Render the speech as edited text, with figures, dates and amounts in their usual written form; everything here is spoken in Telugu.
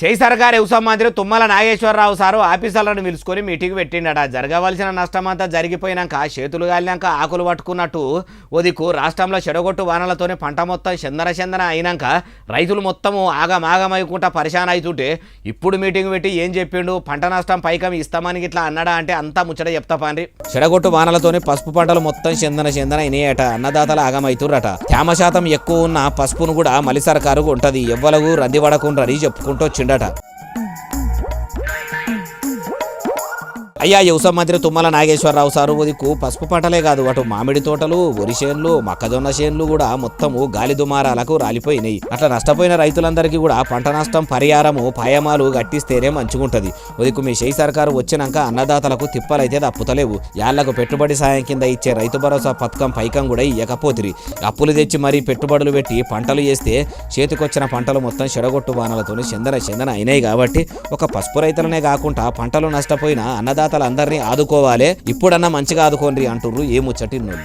చేయి సర్కారు వ్యవసాయ మంత్రి తుమ్మల నాగేశ్వరరావు సారు ఆఫీసర్లను పిలుచుకొని మీటింగ్ పెట్టిండట. జరగవలసిన నష్టమంతా జరిగిపోయినాక చేతులు గాలినాక ఆకులు పట్టుకున్నట్టు ఓదికు రాష్ట్రంలో చెడగొట్టు వానలతోనే పంట మొత్తం చందన అయినాక రైతులు మొత్తము ఆగమాగమైకుంటా పరిశాన్ అవుతుంటే ఇప్పుడు మీటింగ్ పెట్టి ఏం చెప్పిండు, పంట నష్టం పైకం ఇస్తామని ఇట్లా అన్నాడా అంటే అంతా ముచ్చట చెప్తా పాండ్రి. చెడగొట్టు వానలతోనే పసుపు పంటలు మొత్తం చందన అయినాయట. అన్నదాతలు ఆగమైతుర్రట. తేమ శాతం ఎక్కువ ఉన్న పసుపును కూడా మలి సర్కారు ఉంటది, ఎవ్వలకు రంది పడకుండ్రని చెప్పుకుంటూ వచ్చిండట. అయ్యా వ్యవసాయ మంత్రి తుమ్మల నాగేశ్వరరావు సారు దిక్కు పసుపు పంటలే కాదు, అటు మామిడి తోటలు, వరి చేన్లు, మొక్కజొన్న చేన్లు కూడా మొత్తము గాలి దుమారాలకు రాలిపోయినాయి. అట్లా నష్టపోయిన రైతులందరికీ కూడా పంట నష్టం పరిహారము పాయమాలు గట్టిస్తేనే మంచిగుంటది. దిక్కు మీ చేయి సర్కారు వచ్చినాక అన్నదాతలకు తిప్పలైతే తప్పుతలేవు. యాళ్లకు పెట్టుబడి సాయం కింద ఇచ్చే రైతు భరోసా పథకం పైకం కూడా ఇయ్యకపోతిరి. అప్పులు తెచ్చి మరీ పెట్టుబడులు పెట్టి పంటలు చేస్తే చేతికొచ్చిన పంటలు మొత్తం చెడగొట్టు వానలతో చందన అయినాయి. కాబట్టి ఒక పసుపు రైతులనే కాకుండా పంటలు నష్టపోయిన అన్నదాత అందరినీ ఆదుకోవాలి, ఇప్పుడన్నా మంచిగా ఆదుకోండి అంటుర్రు ఏ ముచ్చటిన్నోళ్ళు.